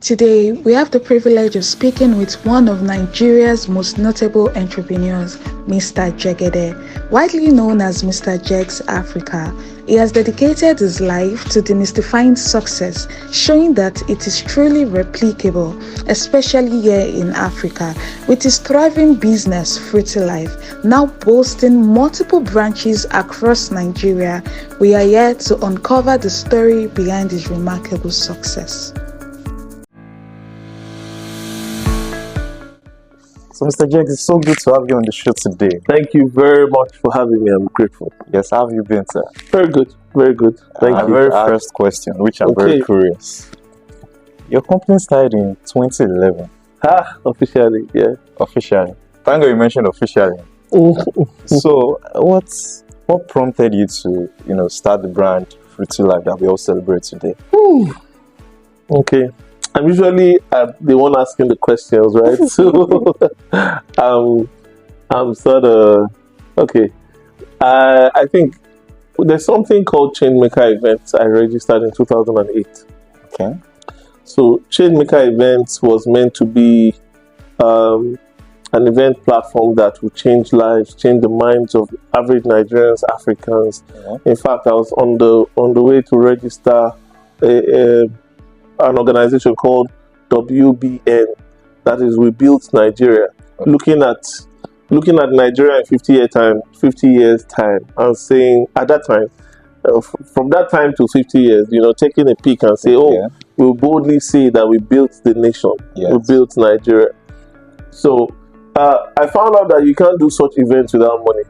Today, we have the privilege of speaking with one of Nigeria's most notable entrepreneurs, Mr. Jegede. Widely known as Mr. Jegz Africa, he has dedicated his life to demystifying success, showing that it is truly replicable, especially here in Africa, with his thriving business, FruityLife, now boasting multiple branches across Nigeria. We are here to uncover the story behind his remarkable success. So, Mr. Jegz, it's so good to have you on the show today. Thank you very much for having me. I'm grateful. Yes, how have you been, sir? Very good. Very good. Thank you. My very first question, which I'm very curious. Your company started in 2011. Officially, yeah. Officially. Thank God you mentioned officially. So, what prompted you to, start the brand FruityLife that we all celebrate today? Okay. I'm usually the one asking the questions, right? So I'm sort of okay. I think there's something called Changemaker Events. I registered in 2008. Okay. So Changemaker Events was meant to be an event platform that would change lives, change the minds of average Nigerians, Africans. Yeah. In fact, I was on the way to register an organization called WBN, that is We Built Nigeria, okay. looking at Nigeria in 50 years time, and saying at that time, from that time to 50 years, taking a peek and say, we'll boldly say that we built the nation, yes. We built Nigeria. So I found out that you can't do such events without money.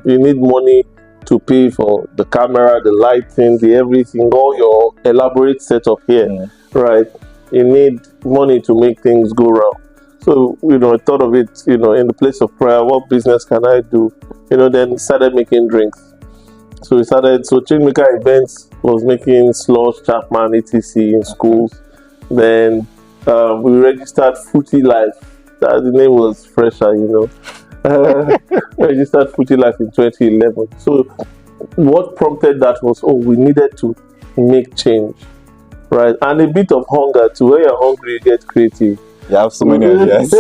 You need money to pay for the camera, the lighting, the everything, all your elaborate setup here. Right, you need money to make things go round. So, I thought of it, in the place of prayer, what business can I do? Then started making drinks. So Changemaker Events was making slush, Chapman, etc. in schools. Then we registered FruityLife. The name was fresher, registered FruityLife in 2011. So what prompted that was, we needed to make change. Right, and a bit of hunger too. When you're hungry, you get creative. You have so many ideas. So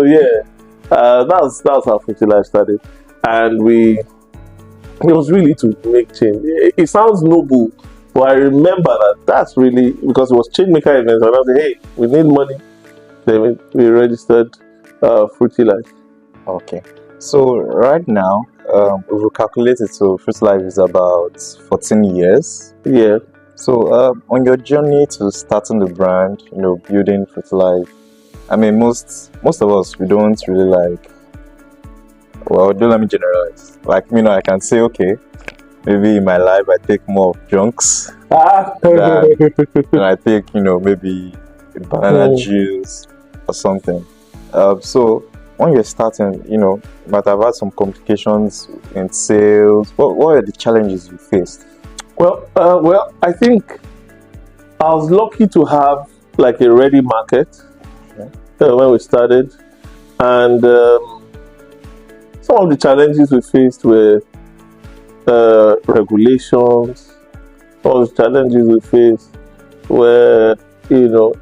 yeah, that's how FruityLife started, and it was really to make change. It sounds noble, but I remember that's really because it was Changemaker Events, and I said, hey, we need money. Then we registered FruityLife. Okay, so right now, we've calculated, so FruityLife is about 14 years. Yeah. So, on your journey to starting the brand, building FruityLife, I mean, most of us, we don't really don't let me generalize. I can say, okay, maybe in my life I take more of junks than I take, maybe banana juice or something. So, when you're starting, you might have had some complications in sales. What are the challenges you faced? Well, I think I was lucky to have a ready market when we started, and some of the challenges we faced were regulations. Some of the challenges we faced were,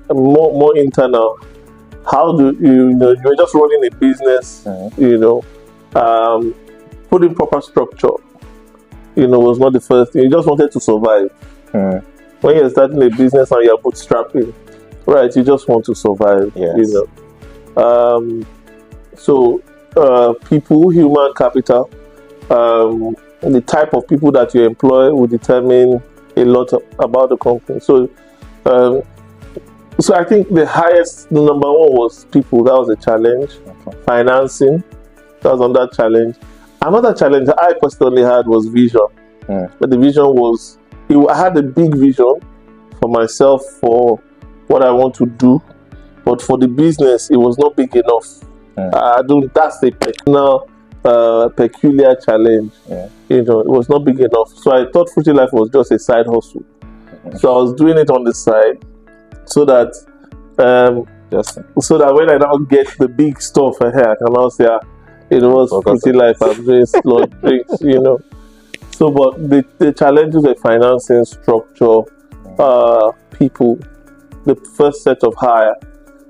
more internal. How do you're just running a business, putting proper structure. Was not the first thing. You just wanted to survive. When you're starting a business and you're bootstrapping, right? You just want to survive. Yes. People, human capital, the type of people that you employ will determine a lot about the company. So I think the number one was people. That was a challenge. Okay. Financing, that was another challenge. Another challenge that I personally had was vision. But the vision was, I had a big vision for myself for what I want to do, but for the business, it was not big enough. That's a peculiar challenge. It was not big enough. So I thought FruityLife was just a side hustle. So I was doing it on the side so that when I now get the big stuff I can now say, it was FruityLife. I'm doing slow drinks, So, but the challenges of financing, structure, people, the first set of hire.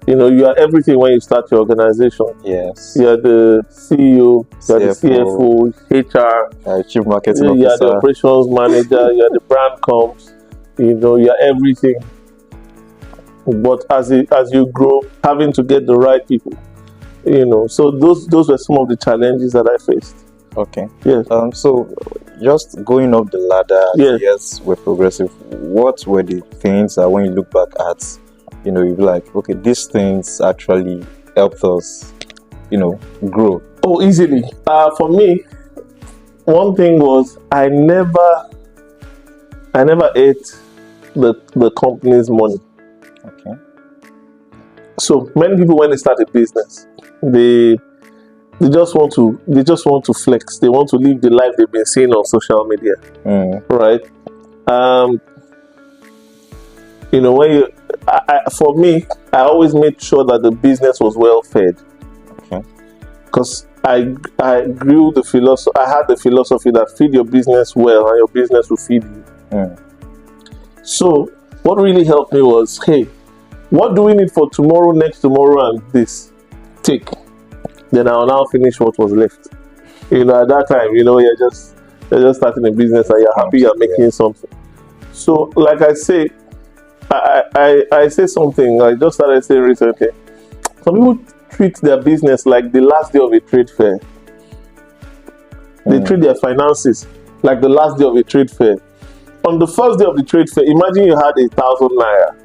You know, you are everything when you start your organization. Yes. You are the CEO, you are the CFO, HR, Chief Marketing you Officer. are the operations manager, you are the brand comms. You know, you are everything. But as you grow, having to get the right people. You know, so those were some of the challenges that I faced. Okay. Yes. So just going up the ladder, yes, years were progressive. What were the things that when you look back at, you know, you'd be like, okay, these things actually helped us, you know, grow? Oh, easily. For me, one thing was I never ate the company's money. Okay. So many people, when they start a business, they just want to flex. They want to live the life they've been seeing on social media, right? You know, when for me, I always made sure that the business was well fed. Okay. Because I grew the philosophy. I had the philosophy that feed your business well, and your business will feed you. So what really helped me was, hey, what do we need for tomorrow, next tomorrow, and this? Take. Then I'll now finish what was left. You know, at that time, you know, you're just starting a business and you're happy you're making something. So, like I say, I say something. I just started saying recently. Some people treat their business like the last day of a trade fair. They treat their finances like the last day of a trade fair. On the first day of the trade fair, imagine you had 1,000 naira,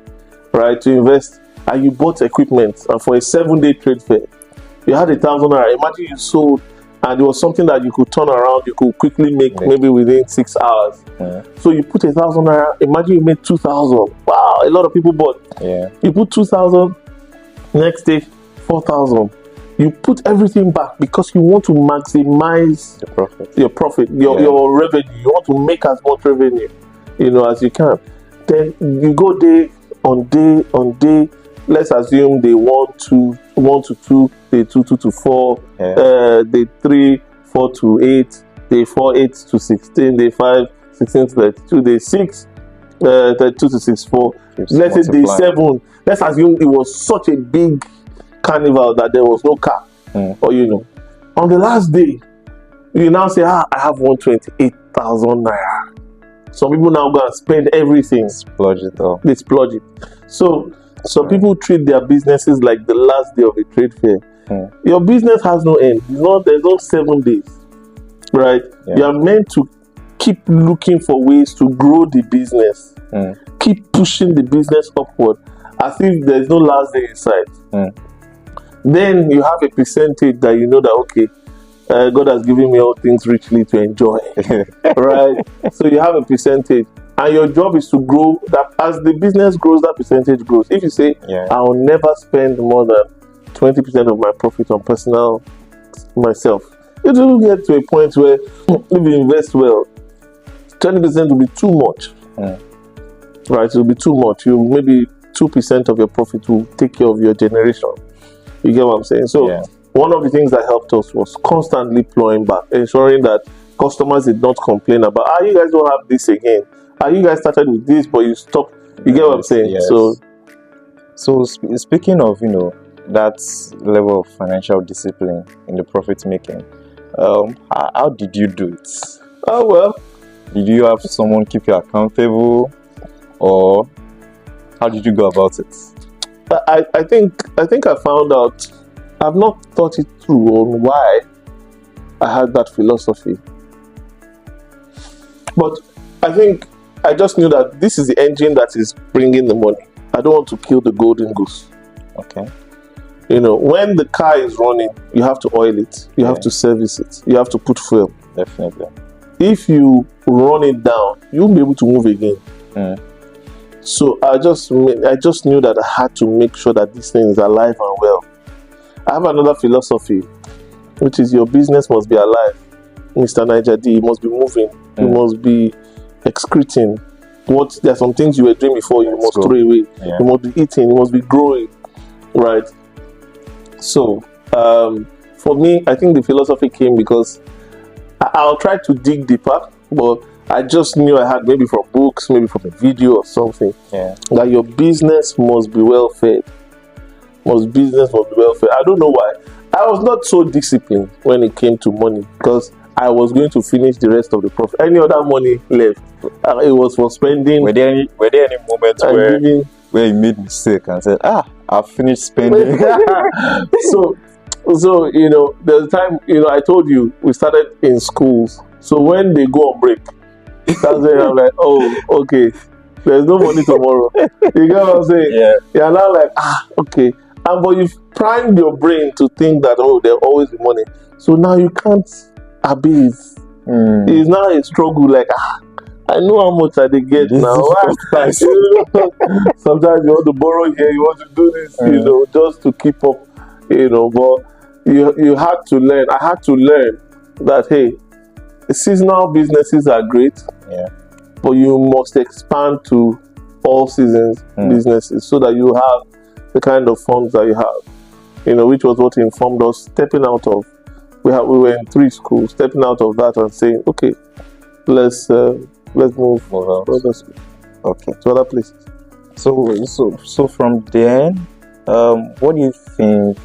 right, to invest, and you bought equipment, and for a 7-day trade fair, you had 1,000 naira. Imagine you sold, and it was something that you could turn around, you could quickly make maybe within 6 hours. So you put 1,000 naira. Imagine you made 2,000. Wow, a lot of people bought. You put 2,000. Next day, 4,000. You put everything back because you want to maximize your profit, your revenue. You want to make as much revenue, you know, as you can. Then you go day on day. Let's assume day 1 to 2, day 2 to 4, day 3, 4 to 8, day 4, 8 to 16, day 5, 16 to 32, day 6, 32 to 64. Let's say day 7. Let's assume it was such a big carnival that there was no cap, or you know, on the last day, you now say, I have 128,000 naira. Some people now go and spend everything. Splurge it all. They splurge it. So some people treat their businesses like the last day of a trade fair. Your business has no end. There's no 7 days, right? You are meant to keep looking for ways to grow the business. Keep pushing the business upward as if there's no last day in sight. Then you have a percentage that you know that, okay, God has given me all things richly to enjoy, right? So you have a percentage, and your job is to grow that. As the business grows, that percentage grows. If you say, I will never spend more than 20% of my profit on personal myself, it will get to a point where if you invest well, 20% will be too much, right? It will be too much. You maybe 2% of your profit will take care of your generation. You get what I'm saying? So one of the things that helped us was constantly plowing back, ensuring that customers did not complain about, you guys don't have this again. You guys started with this, but you stopped. You get what I'm saying? Yes. So speaking of, you know, that level of financial discipline in the profit making, how did you do it? Oh, well. Did you have someone keep you accountable, or how did you go about it? I think I found out. I've not thought it through on why I had that philosophy, but I think I just knew that this is the engine that is bringing the money. I don't want to kill the golden goose. Okay. You know, when the car is running, you have to oil it. You have to service it. You have to put fuel. Definitely. If you run it down, you won't be able to move again. So I just knew that I had to make sure that this thing is alive and well. I have another philosophy, which is your business must be alive. Mr. Niger D, you must be moving. You must be excreting. There are some things you were doing before, you must throw away. You must be eating, you must be growing, right? So for me, I think the philosophy came because I'll try to dig deeper, but I just knew I had, maybe from books, maybe from a video or something, that your business must be well fed. Business must be well fed. I don't know why. I was not so disciplined when it came to money, because I was going to finish the rest of the profit. Any other money left, it was for spending. Were there any moments where you made mistake and said, I've finished spending? so you know, there's a time, you know, I told you we started in schools. So when they go on break, that's when I'm like, oh, okay, there's no money tomorrow. You get what I'm saying? Yeah. You're now like, okay. And but you've primed your brain to think that, oh, there'll always be money. So now you can't abuse. It's now a struggle, like, I know how much I get now. Sometimes you want to borrow here, you want to do this, you know, just to keep up, you know. But you had to learn. I had to learn that, hey, seasonal businesses are great, but you must expand to all seasons businesses, so that you have the kind of funds that you have, you know, which was what informed us stepping out of. We were in 3 schools, stepping out of that and saying, okay, let's move on. Okay, to other places. So from then, what do you think,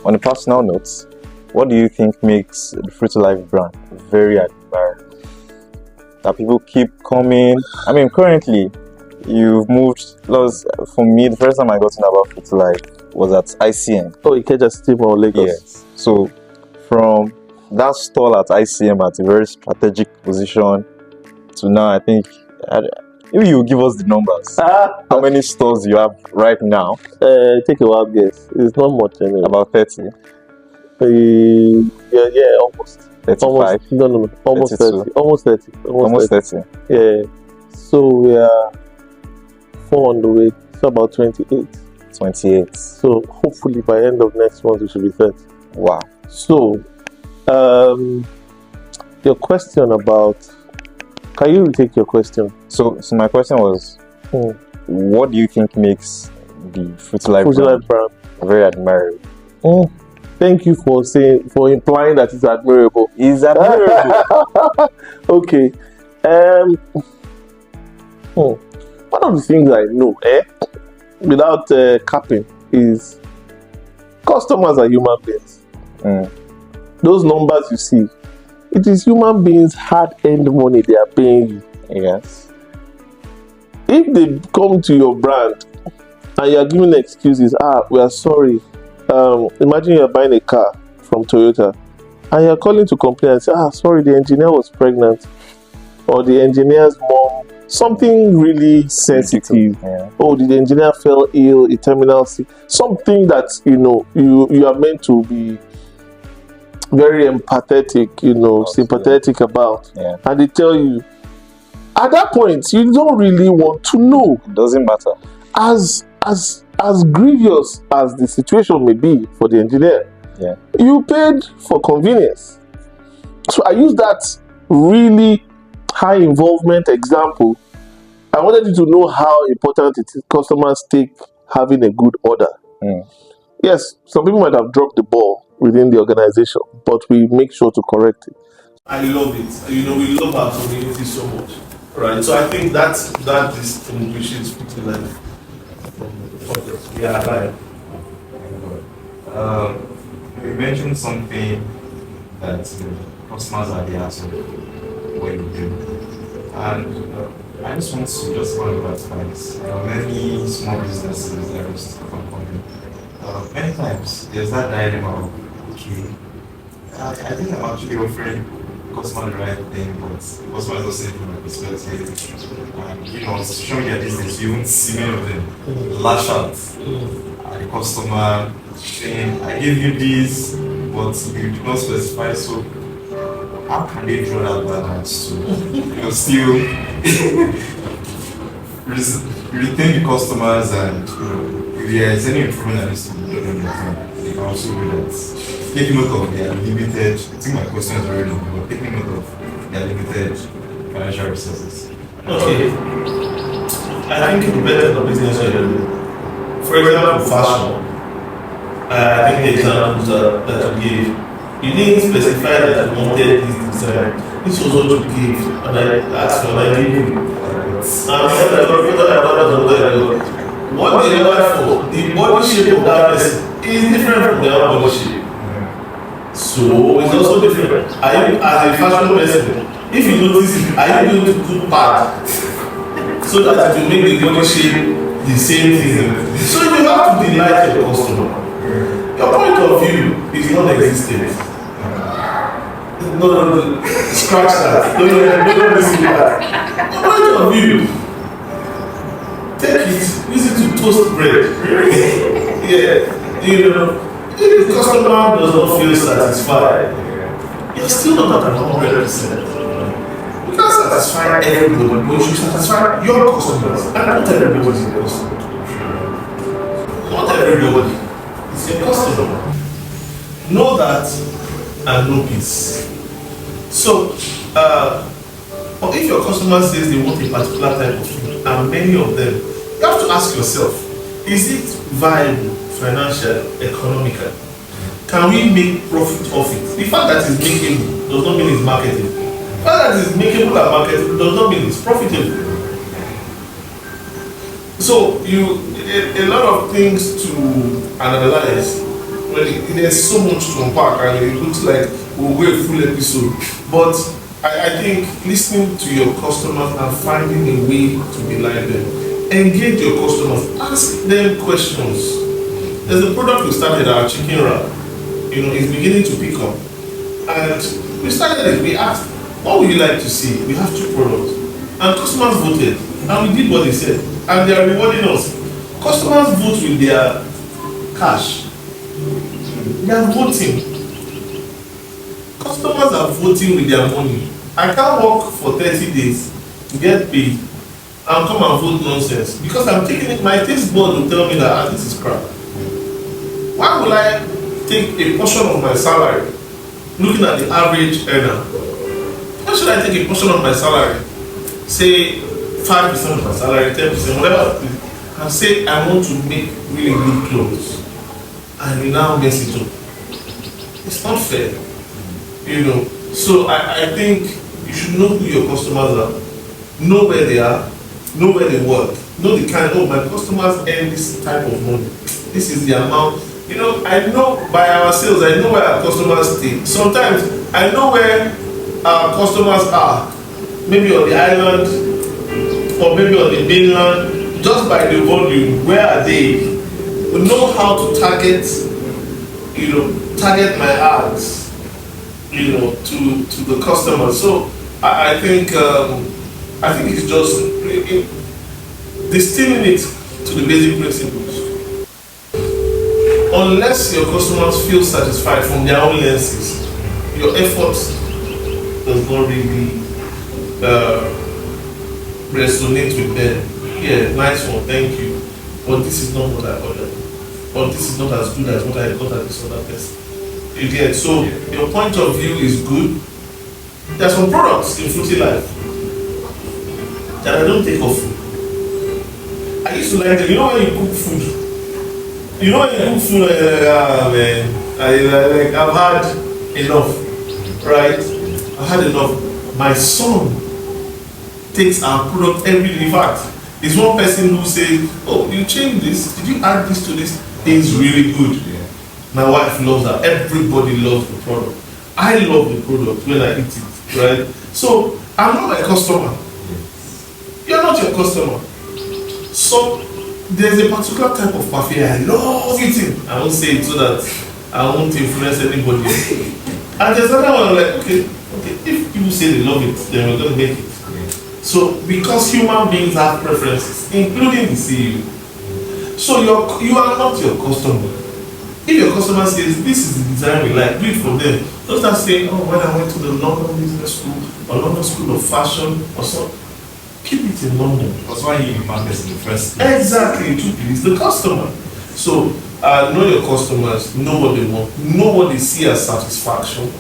on a personal note, what do you think makes the FruityLife brand very admirable? That people keep coming. I mean, currently, you've moved. For me, the first time I got to know about FruityLife was at ICM. Oh, Ikeja City Mall, Lagos. Yes. So, from that stall at ICM at a very strategic position to now, I think, maybe you give us the numbers. How many stores you have right now? Take a wild guess. It's not much anyway. About 30. Yeah, almost. 35. No. Almost 32. 30. Almost 30. 30. Yeah. So we are 4 on the way. It's about 28. 28. So hopefully by end of next month we should be 30. Wow. So, your question about, can you retake your question? So my question was, what do you think makes the FruityLife brand very admirable? Thank you for implying that it's admirable. It's admirable. Okay. One of the things I know, without capping, is customers are human beings. Those numbers you see, it is human beings' hard-earned money they are paying you. Yes. If they come to your brand and you are giving excuses, we are sorry. Imagine you are buying a car from Toyota and you are calling to complain and say, sorry, the engineer was pregnant, or the engineer's mom, something really sensitive. Oh, the engineer fell ill, a terminal sick, something that, you know, you are meant to be very empathetic, you know, sympathetic about. And they tell you, at that point, you don't really want to know. It doesn't matter. As grievous as the situation may be for the engineer, you paid for convenience. So I use that really high involvement example. I wanted you to know how important it is customers take having a good order. Yes, some people might have dropped the ball within the organization, but we make sure to correct it. I love it. You know, we love our community so much, right? So I think that distinguishes FruityLife from others. Yeah, right. You mentioned something that customers are the answer when you do, and I just want to just one of advice. Many small businesses that are just company. Many times there's that dilemma of, okay, I think I'm actually offering customer the right thing, but customer is not saying from my perspective. And you know, on social media these days, you won't see many of them lash out at the customer saying, I gave you this, but you do not specify. So how can they draw that balance to, you know, still retain the customers, and you know, if there is any improvement that needs to be done on the phone, they can also do that. Taking note of their limited, I think my question is very long, but taking note of their limited financial resources. Okay. I think it depends on the business you're doing. For example, fashion. I think the examples that you gave, you didn't specify that you wanted this design. This was what you gave, and I asked for, and I gave you. And what they ordered for, the body shape of that person is different from their own body shape. So it's also different. Are you, as a fashion person, if you notice it, are you going to put part so that it will make the body shape the same thing? So you have to delight your customer. Your point of view is non-existent. No, scratch that. Don't listen to that. Your point of view, take it, use it to toast bread. Yeah, you know. If the customer does not feel satisfied, you're still not at 100%. You can't satisfy everybody, but you should satisfy your customers. And not everybody is your customer. Not everybody is your customer. Know that and know peace. So, but if your customer says they want a particular type of food, and many of them, you have to ask yourself, is it viable? Financial, economical. Can we make profit of it? The fact that it's makeable does not mean it's marketable. The fact that it's makeable and marketable does not mean it's profitable. So a lot of things to analyze. There's so much to unpack, and it looks like we'll go a full episode. But I think listening to your customers and finding a way to delight them, engage your customers, ask them questions. There's a product we started, our chicken wrap. It's beginning to pick up. And we started it, we asked, what would you like to see? We have 2 products. And customers voted. And we did what they said. And they are rewarding us. Customers vote with their cash. They are voting. Customers are voting with their money. I can't work for 30 days to get paid and come and vote nonsense. Because I'm taking it, my taste board will tell me that this is crap. Why would I take a portion of my salary, looking at the average earner? Why should I take a portion of my salary, say 5% of my salary, 10%, whatever, and say I want to make really good clothes, and you now mess it up? It's not fair, So I think you should know who your customers are, know where they are, know where they work, know the kind. Oh, my customers earn this type of money. This is the amount. I know by our sales, I know where our customers stay. Sometimes I know where our customers are, maybe on the island or maybe on the mainland, just by the volume. Where are they? We know how to target my ads, to the customers. So I think it's just distilling it to the basic principles. Unless your customers feel satisfied from their own lenses, your efforts does not really resonate with them. Yeah, nice one, thank you. But this is not what I ordered. Or this is not as good as what I got at this other person. Again, so your point of view is good. There are some products in FruityLife that I don't take off. I used to like them. When you cook food, man, I've had enough, right? I've had enough. My son takes our product every day. In fact, there's one person who says, oh, you changed this, did you add this to this? It's really good. Yeah. My wife loves that. Everybody loves the product. I love the product when I eat it, right? So, I'm not my customer. You're not your customer. So, there's a particular type of parfait I love eating. I won't say it so that I won't influence anybody. And there's another one I'm like, okay, if people say they love it, then we're going to make it. So, because human beings have preferences, including the CEO. So, you are not your customer. If your customer says, this is the design we like, do it for them. Don't start saying, oh, when I went to the London Business School or London School of Fashion or so. Keep it in London. That's why you market in the first place. Exactly, to please the customer. So, know your customers, know what they want, know what they see as satisfaction,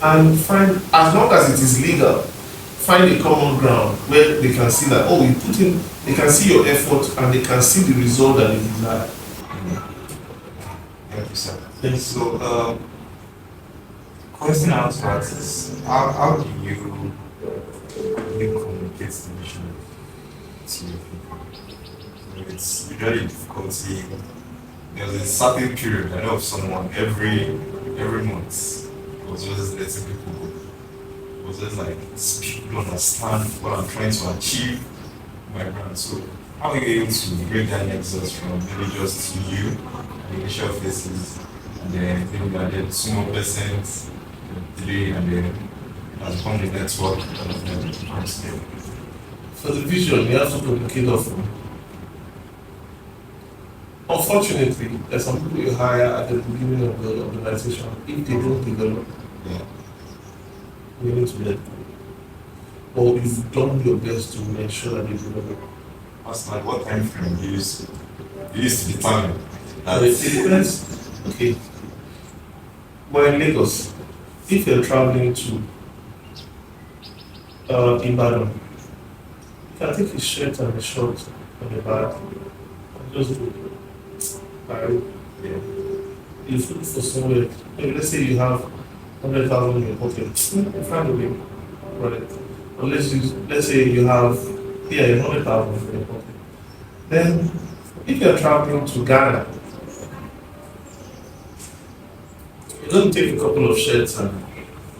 and find, as long as it is legal, find a common ground where they can see that, oh, you put in, they can see your effort and they can see the result that they desire. So, question I want to ask is how do you communicate the vision to your people? So it's usually difficulty. There's a certain period I know of someone every month was always letting people go. It was just like people understand what I'm trying to achieve my brand. So how are you able to break down exhaust from maybe just you, the initial phases, and then maybe added 2 more percent, 3, and then as become the network and then scale? For the vision, you have to communicate often. Unfortunately, there's some people you hire at the beginning of the organization. If they don't develop, you need to let go. Or you've done your best to make sure that they develop. That's like what time frame you use to determine that? It depends. Okay. We're in Lagos. If you're traveling to Ibadan, you can take a shirt and a short on the back and just go. You look for somewhere. Maybe let's say you have 100,000 in your pocket. You find a way, right? Let's say you have 100,000 in your pocket. Then, if you're traveling to Ghana, you're going to take a couple of shirts and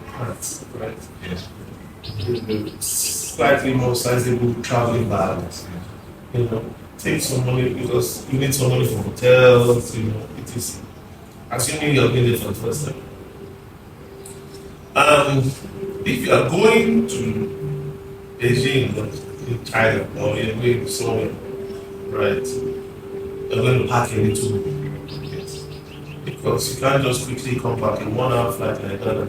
hats, right? Slightly more sizable traveling bags. Take some money because you need some money for hotels, etc. Assuming you're going there for the first time. If you are going to Beijing, in China, or you're going somewhere, right, you're going to pack a little bit. Because you can't just quickly come back in 1 hour flight like that.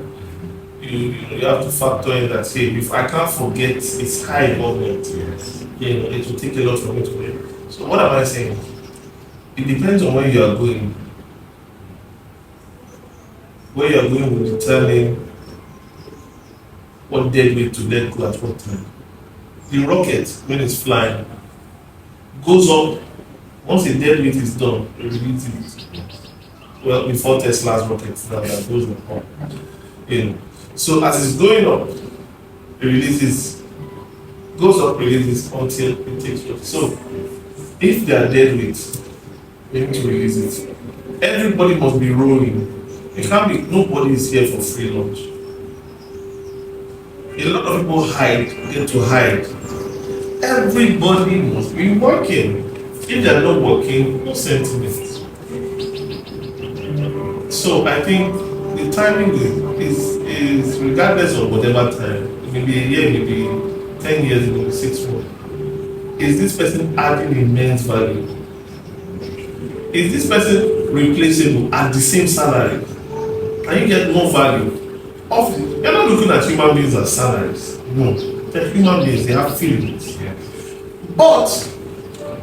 You have to factor in that, hey, if I can't forget it's high involvement, it will take a lot for me to do. So what am I saying? It depends on where you are going. Where you are going will determine what deadweight to let go at what time. The rocket, when it's flying, goes up. Once the deadweight is done, it releases it. Well, before Tesla's rockets, now that goes up. So as it's going up, it releases, goes up, releases until it takes off. So if they are dead weight, they need to release it. Everybody must be rolling. It can't be, nobody is here for free lunch. A lot of people get to hide. Everybody must be working. If they're not working, no sentiment. So I think the timing is regardless of whatever time. It may be a year, maybe 10 years, it may be 6 months. Is this person adding immense value? Is this person replaceable at the same salary? Can you get more value? You're not looking at human beings as salaries. No. They're human beings, they have feelings. But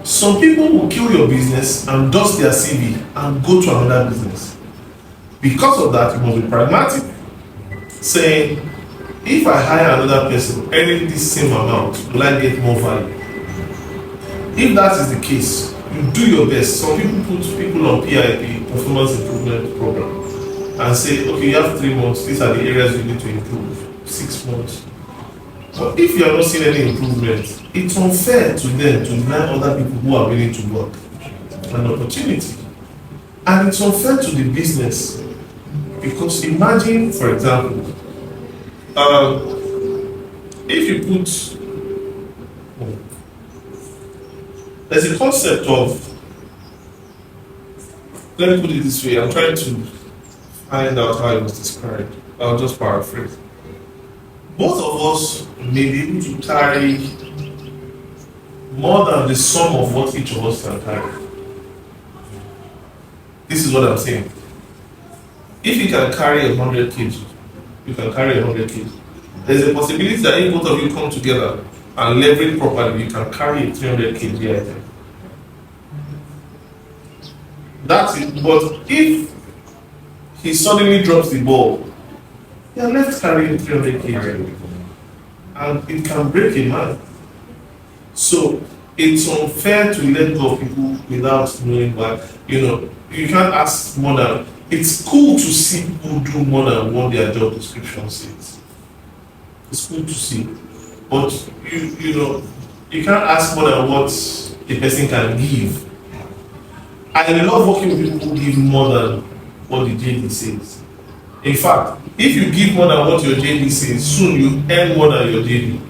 some people will kill your business and dust their CV and go to another business. Because of that, you must be pragmatic. Saying, if I hire another person earning this same amount, will I get more value? If that is the case, you do your best. Some people put people on PIP, Performance Improvement Program, and say, okay, you have 3 months, these are the areas you need to improve, 6 months. But if you are not seeing any improvement, it's unfair to them to deny other people who are willing to work an opportunity. And it's unfair to the business, because imagine, for example, if you put, there's a concept of, let me put it this way, I'm trying to find out how it was described. I'll just paraphrase. Both of us may be able to carry more than the sum of what each of us can carry. This is what I'm saying. If you can carry 100 kg, you can carry 100 kg. There's a possibility that if both of you come together and leverage properly, you can carry a 300 kg item. That's it. But if he suddenly drops the ball, you're left carrying 300 kg. And it can break a man. So it's unfair to let go of people without knowing why. You can't ask more than it's cool to see people do more than what their job description says. It's cool to see, but you know, you can't ask more than what a person can give. I love working with people who give more than what the JD says. In fact, if you give more than what your JD says, soon you earn more than your JD,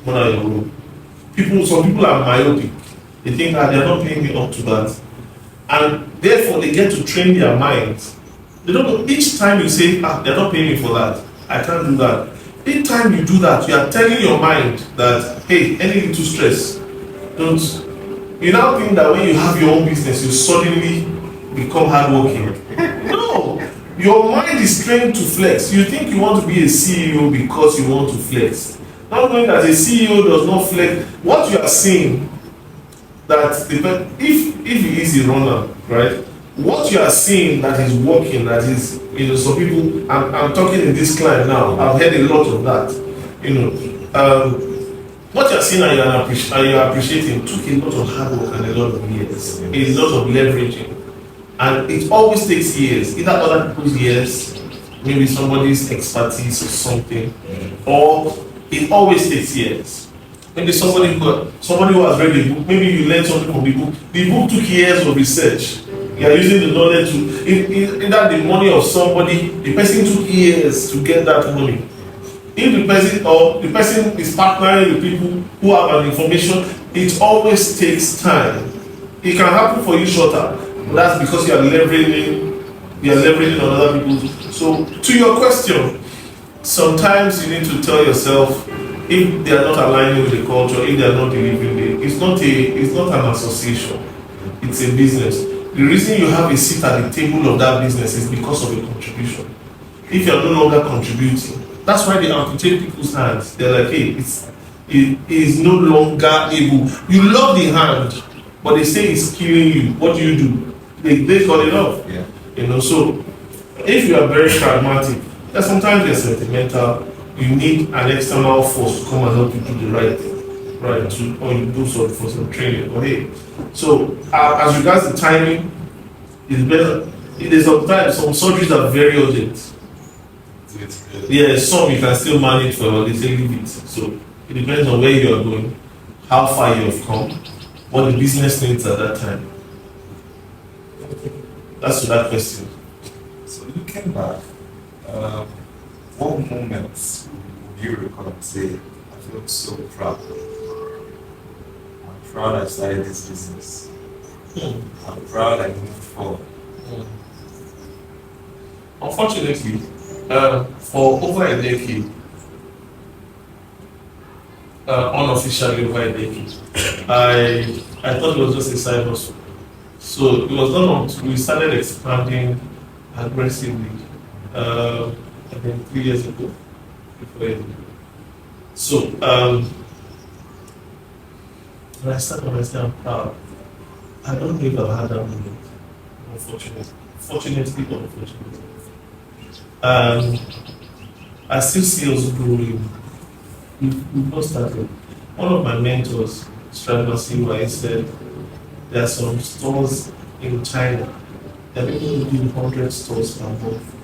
more than your role. Some people are myopic. They think that they're not paying me up to that. And therefore, they get to train their minds. They don't know, each time you say, they're not paying me for that, I can't do that. Each time you do that, you are telling your mind that, hey, any little stress, don't. You now think that when you have your own business, you suddenly become hardworking. No, your mind is trained to flex. You think you want to be a CEO because you want to flex. Not knowing that a CEO does not flex. What you are seeing, that if he is a runner, right? What you are seeing that is working, that is, you know, some people, I'm talking in this client now, I've heard a lot of that, you know. What you're seeing and you're appreciating took a lot of hard work and a lot of years, a lot of leveraging. And it always takes years, either other people's years, maybe somebody's expertise or something, or it always takes years. Maybe somebody who has read a book, maybe you learned something from the book. The book took years of research. You are using the knowledge to, either the money of somebody, the person took years to get that money. If the person is partnering with people who have an information, it always takes time. It can happen for you shorter, but that's because you are leveraging on other people. So to your question, sometimes you need to tell yourself, if they are not aligning with the culture, if they are not delivering it, it's not an association, it's a business. The reason you have a seat at the table of that business is because of your contribution. If you are no longer contributing, that's why they amputate people's hands. They're like, hey, it is no longer able. You love the hand, but they say it's killing you. What do? They cut it off. Yeah. You know, so if you are very pragmatic, sometimes you're sentimental, you need an external force to come and help you do the right thing, right? Or you do so for some training. But hey, so as regards the timing, it's better. There's sometimes some surgeries are very urgent. Yeah, some you can still manage for a little bit. So it depends on where you are going, how far you have come, what the business needs at that time. That's to that question. So looking back, what moments do you recall and say, I feel so proud? I'm proud I started this business. I'm proud I moved forward. Unfortunately, for over a decade, unofficially over a decade, I thought it was just a side hustle. So it was not until we started expanding aggressively, I think 3 years ago. So when I started, I'm proud. I don't think I've had that moment, unfortunately. Fortunately or unfortunately. I still see us growing. We've not started. One of my mentors, Samuel, said there are some stores in China. There are people who do 100 stores per month.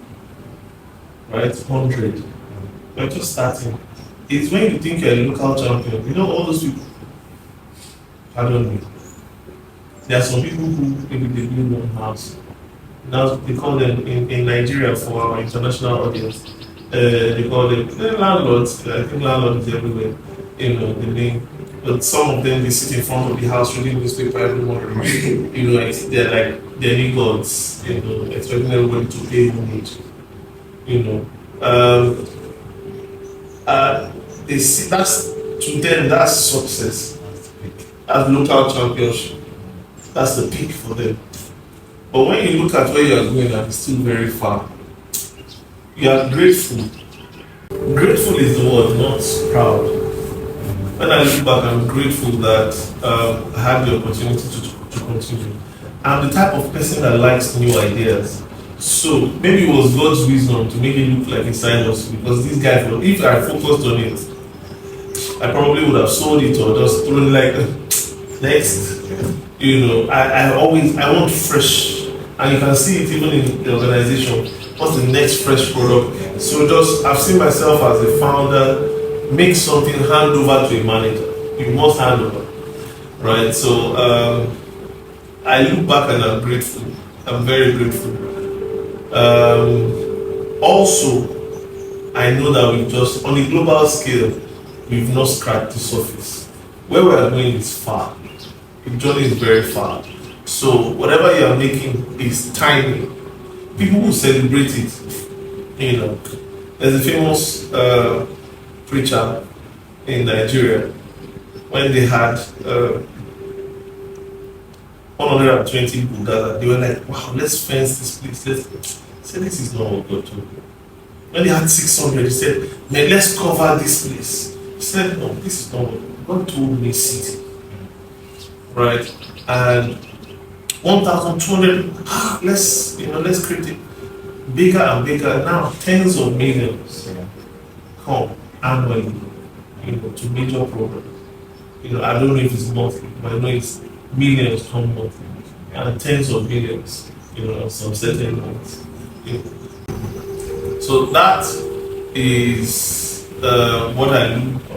Right? 100. We're just starting. It's when you think you're a local champion. You know all those people? Pardon me. There are some people who maybe they build one house. Now they call them in Nigeria for our international audience. They call them landlords. I think landlord is everywhere. You know the name. But some of them they sit in front of the house reading newspaper every morning. You know, they're like demigods. You know, expecting everybody to pay homage. You know, they see that's to them that's success. That's local championship. That's the peak for them. But when you look at where you are going, and it's still very far. You are grateful. Grateful is the word, not proud. When I look back, I'm grateful that I had the opportunity to continue. I'm the type of person that likes new ideas. So maybe it was God's wisdom to make it look like a side hustle, because this guy, if I focused on it, I probably would have sold it or just thrown like next. You know, I want fresh And you can see it even in the organization. What's the next fresh product? So I've seen myself as a founder, make something, hand over to a manager. You must hand over, right? So I look back and I'm grateful. I'm very grateful. Also, I know that we just, on a global scale, we've not scratched the surface. Where we are going is far. The journey is very far. So whatever you are making is tiny. People will celebrate it. You know, there's a famous preacher in Nigeria when they had 120 Buddhas. They were like, "Wow, let's fence this place." Let's say this is not what God told me. When they had 600, he said, "Man, let's cover this place." He said, "No, this is not what God told me. City, right?" And 1,200. Let's create it bigger and bigger. Now tens of millions come annually, to major programs. I don't know if it's monthly, but I know it's millions come monthly, and tens of millions, on some certain months. So that is what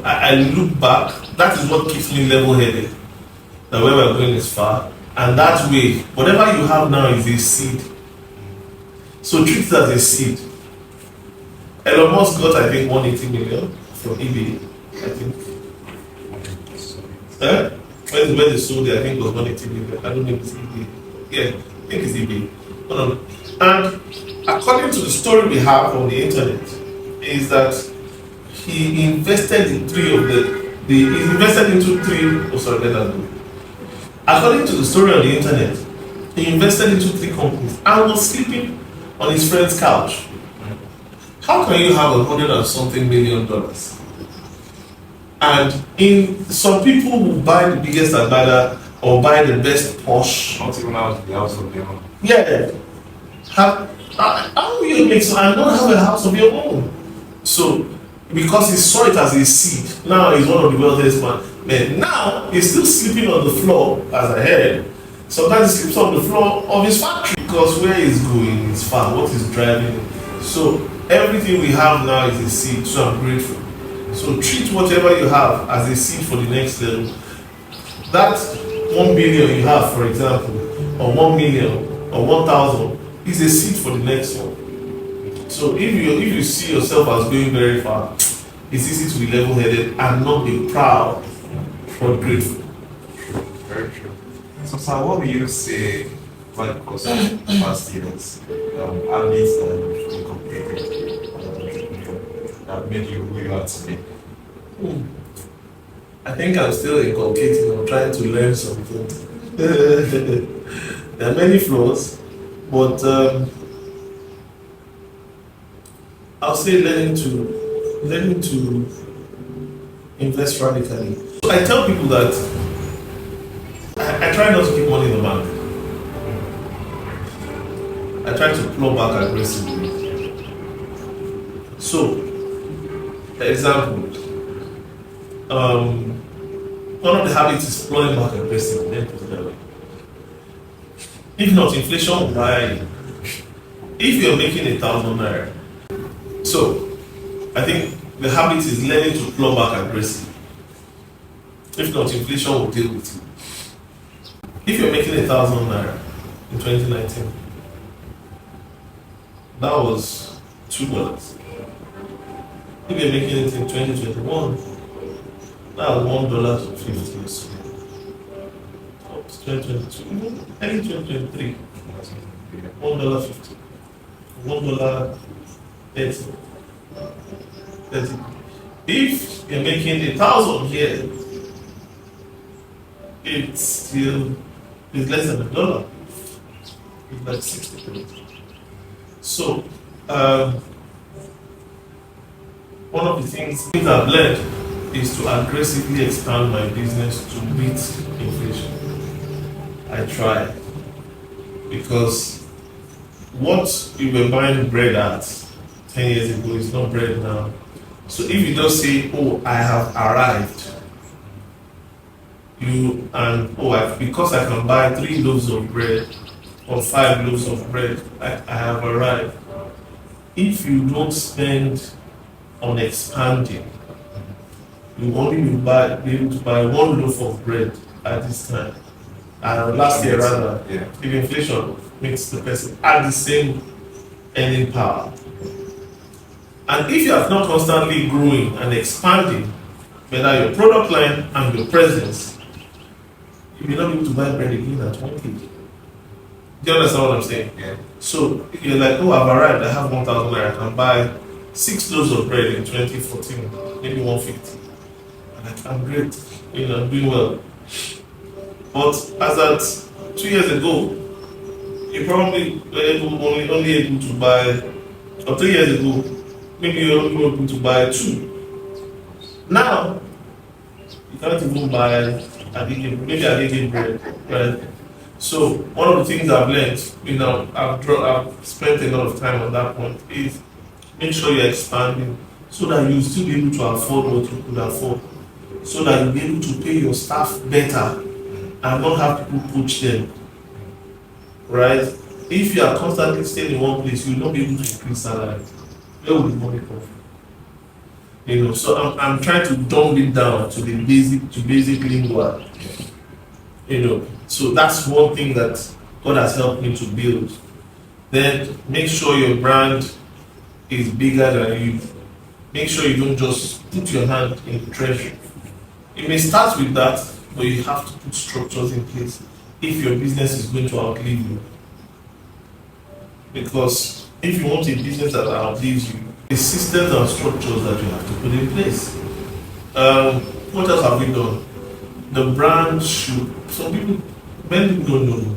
I look back. That is what keeps me level-headed. That where we're going is far, and that way, whatever you have now is a seed. So treat it as a seed. Elon Musk got, I think, 180 million from eBay. I think. When they sold it, I think it was 180 million. I don't know if it's eBay. Yeah, I think it's eBay. And according to the story we have on the internet, is that he invested in he invested into three. Oh, sorry, let that go. According to the story on the internet, he invested into 3 companies and was sleeping on his friend's couch. How can you have $100 and something million? And some people will buy the biggest and better or buy the best Porsche. Not even out of the house of their own. Yeah. How will you make so and not have a house of your own? So, because he saw it as a seed, now he's one of the wealthiest men. Now he's still sleeping on the floor, as I heard. Sometimes he sleeps on the floor of his factory because where he's going is far. What is driving him? So everything we have now is a seed. So I'm grateful. So treat whatever you have as a seed for the next level. That 1 billion you have, for example, or 1 million or 1,000 is a seed for the next one. So if you see yourself as going very far, it's easy to be level-headed and not be proud but grateful. Very true. So, sir, what will you say about the course of the past years, habits that you've incorporated that made you who you are today? I think I'm still inculcating. I'm trying to learn something. There are many flaws, but I'll say learning to invest radically. So I tell people that I try not to keep money in the bank. I try to plow back aggressively. So, for example, one of the habits is plowing back aggressively. Let me put it that way. If not, inflation will buy you. If you're making 1,000 naira, so I think the habit is learning to plow back aggressively. If not, inflation will deal with you. If you're making 1,000 naira in 2019, that was $2. If you're making it in 2021, that was $1.50. 2022, early 2023, $1.50, $1.30. If you're making 1,000 here, it's less than $1. It's like 60. So, one of the things I've learned is to aggressively expand my business to beat inflation. I try, because what you were buying bread at 10 years ago is not bread now. So if you just say, "Oh, I have arrived," because I can buy 3 loaves of bread or 5 loaves of bread, I have arrived. If you don't spend on expanding, you only will be able to buy 1 loaf of bread at this time. And last year, rather, if inflation makes the person at the same earning power. And if you are not constantly growing and expanding, whether your product line and your presence, you will not be able to buy bread again at 1 kg. Do you understand what I'm saying? Yeah. So you're like, oh, I've arrived, I have 1,000 naira, I can buy 6 loaves of bread in 2014, maybe 150. And like, I'm great, I'm doing well. But as at 2 years ago, you probably were only able to buy, or 3 years ago, maybe you're only able to buy 2. Now, you can't even buy maybe a bread, right? So one of the things I've learned, I've spent a lot of time on that point, is make sure you're expanding so that you'll still be able to afford what you could afford, so that you'll be able to pay your staff better and not have people poach them, right? If you are constantly staying in one place, you'll not be able to increase salary. Where will the money come from? So I'm trying to dumb it down to the basic lingo. So that's one thing that God has helped me to build. Then make sure your brand is bigger than you. Make sure you don't just put your hand in the treasure. It may start with that, but you have to put structures in place if your business is going to outlive you. Because if you want a business that outlives you, the systems and structures that you have to put in place. What else have we done? The brand should. Many people don't know.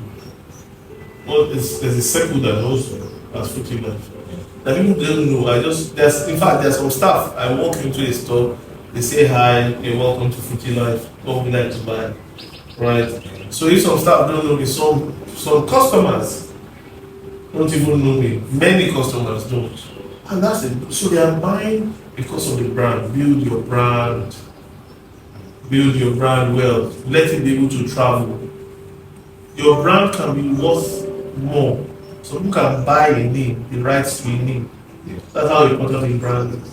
Well, there's a circle that knows as FruityLife. That people don't know. There's some staff. I walk into a store, they say hi, you're welcome to FruityLife, what would you like to buy? Right? So if some staff don't know me, some customers don't even know me. Many customers don't. And that's it. So they are buying because of the brand. Build your brand well. Let it be able to travel. Your brand can be worth more. So you can buy a name, the rights to a name. That's how important a brand is.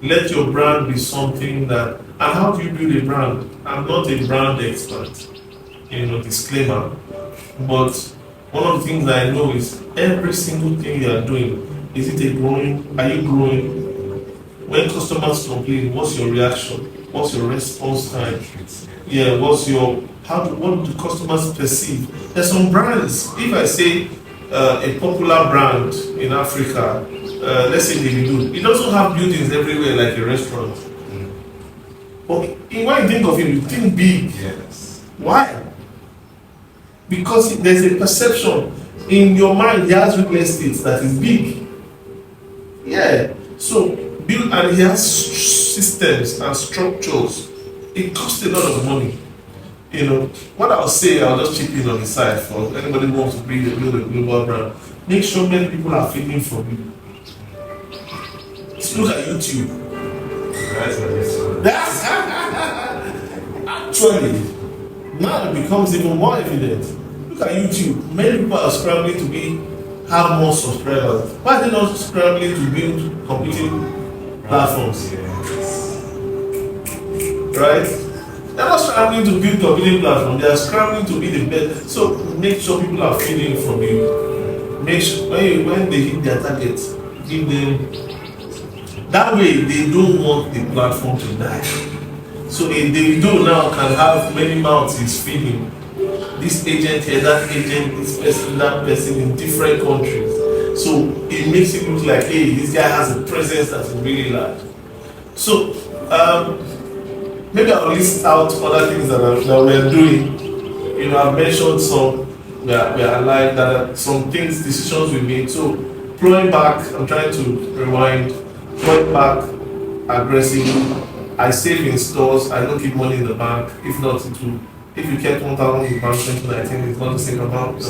Let your brand be something that. And how do you build a brand? I'm not a brand expert, disclaimer. But one of the things I know is every single thing you are doing. Is it growing? Are you growing? When customers complain, what's your reaction? What's your response time? Yeah, what do customers perceive? There's some brands. If I say a popular brand in Africa, let's say Davido, it doesn't have buildings everywhere like a restaurant. But when you think of him, you think big. Yes. Why? Because there's a perception in your mind. He has real estate that is big. Yeah. So build, and he has systems and structures. It costs a lot of money. What I'll say, I'll just chip in on the side for anybody who wants to build a global brand. Make sure many people are feeding from you. Just look at YouTube. Actually, now it becomes even more evident. Look at YouTube. Many people are scrambling to have more subscribers. Why are they not scrambling to build competing platforms? Right? They're not scrambling to build competing platforms. They are scrambling to be the best. So make sure people are feeding from you. Make sure when they hit their target, give them. That way, they don't want the platform to die. So a Davido now can have many mouths he's feeding. This agent here, that agent, this person, that person in different countries. So it makes it look like, hey, this guy has a presence that's really large. So maybe I'll list out other things that we're doing. I've mentioned some. We are alive. That are some things, decisions we made. So plowing back, I'm trying to rewind. Plowing back aggressively. I save in stores. I don't keep money in the bank. If not, it will. If you kept 1,000 in the bank 2019, it's not the same amount.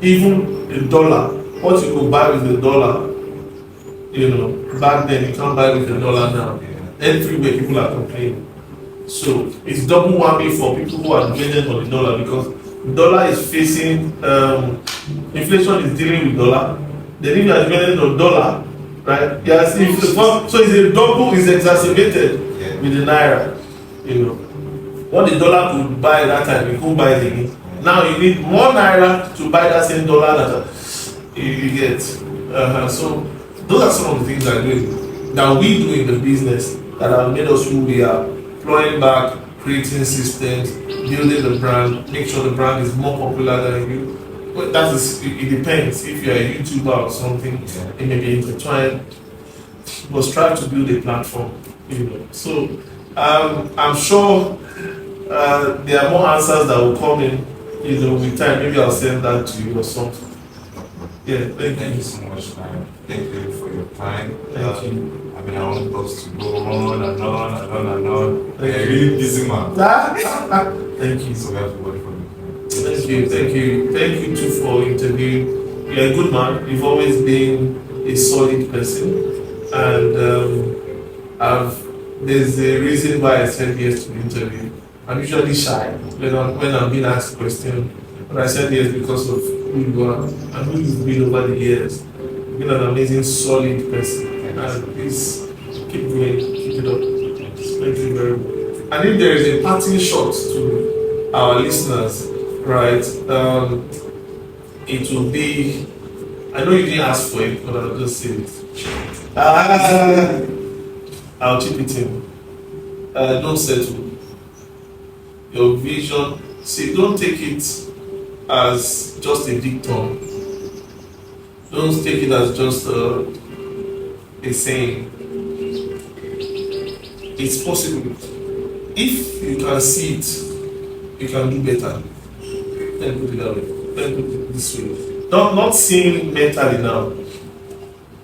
Even a dollar, what you could buy with a dollar, back then you can't buy with a dollar now. Everywhere people are complaining. So it's double whammy for people who are dependent on the dollar, because dollar is facing inflation is dealing with dollar. Then if you are dependent on dollar, right? Yes, so it's a double, is exacerbated with the naira. You know, what the dollar could buy that time, you couldn't buy it again. Now you need more naira to buy that same dollar that you get. So those are some of the things that we do in the business that have made us who we are. Plowing back, creating systems, building the brand, make sure the brand is more popular than you. But that is, it depends. If you're a YouTuber or something, it may be intertwined. But strive to build a platform. You know. So I'm sure there are more answers that will come in. You know, with time. Maybe I'll send that to you or something. Yeah, thank you so much, man. Thank you for your time. Thank you. I mean, I want us to go on and on and on and on. You're a really busy man. Thank you. So we have to work for you. Thank you too for interviewing. You're a good man. You've always been a solid person, and there's a reason why I said yes to the interview. I'm usually shy when I'm being asked questions, but I said yes because of who you are and who you've been over the years. You've been an amazing, solid person, and please keep going, keep it up. Thank you very much. And if there is a parting shot to our listeners, right? It will be. I know you didn't ask for it, but I'll just say it. I'll chip it in. Don't settle. Your vision. See, don't take it as just a dictum. Don't take it as just a saying. It's possible. If you can see it, you can do better. Let me put it that way. Let me put it this way. Not seeing mentally now.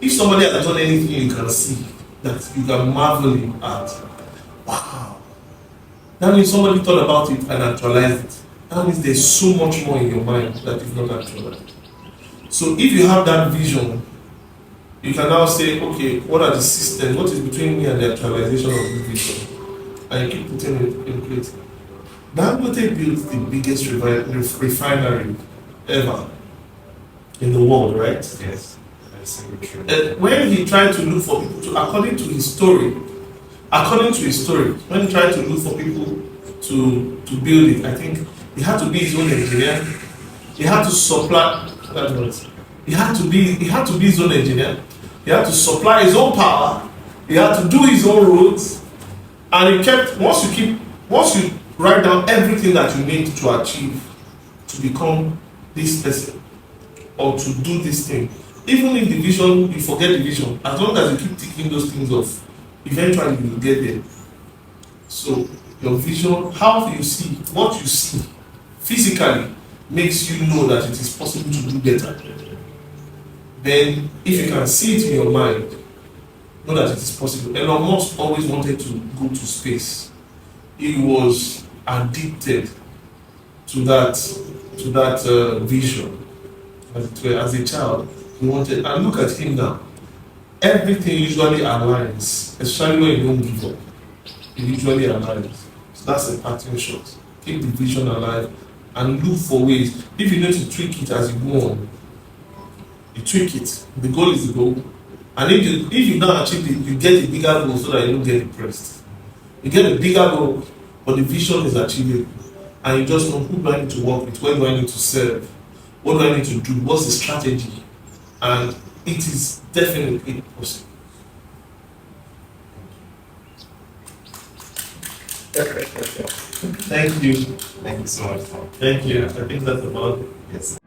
If somebody has done anything you can see that you can marvel at, wow. That means somebody thought about it and actualized it. That means there's so much more in your mind that you've not actualized. So if you have that vision, you can now say, okay, what are the systems? What is between me and the actualization of the vision? And you keep putting it in place. Dangote built the biggest refinery ever in the world, right? Yes, that's true. And when he tried to look for people to, according to his story, when he tried to look for people to build it, I think he had to be his own engineer. He had to supply. He had to be his own engineer. He had to supply his own power. He had to do his own roads, and he kept. Once you write down everything that you need to achieve to become this person or to do this thing, even if the vision, you forget the vision, as long as you keep ticking those things off, eventually you will get there. So your vision, how you see, what you see physically makes you know that it is possible to do better. Then if you can see it in your mind, know that it is possible. Elon Musk always wanted to go to space. He was addicted to that vision. As a child, he wanted, and look at him now. Everything usually aligns, especially when you don't give up. It usually aligns. So that's a parting shot. Keep the vision alive and look for ways. If you need to tweak it as you go on, you tweak it. The goal is the goal. And if you don't achieve it, you get a bigger goal so that you don't get depressed. You get a bigger goal, but the vision is achievable. And you just know, who do I need to work with? Where do I need to serve? What do I need to do? What's the strategy? And it is definitely possible. Thank you. Thank you so much. Thank you. I think that's about it. Yes.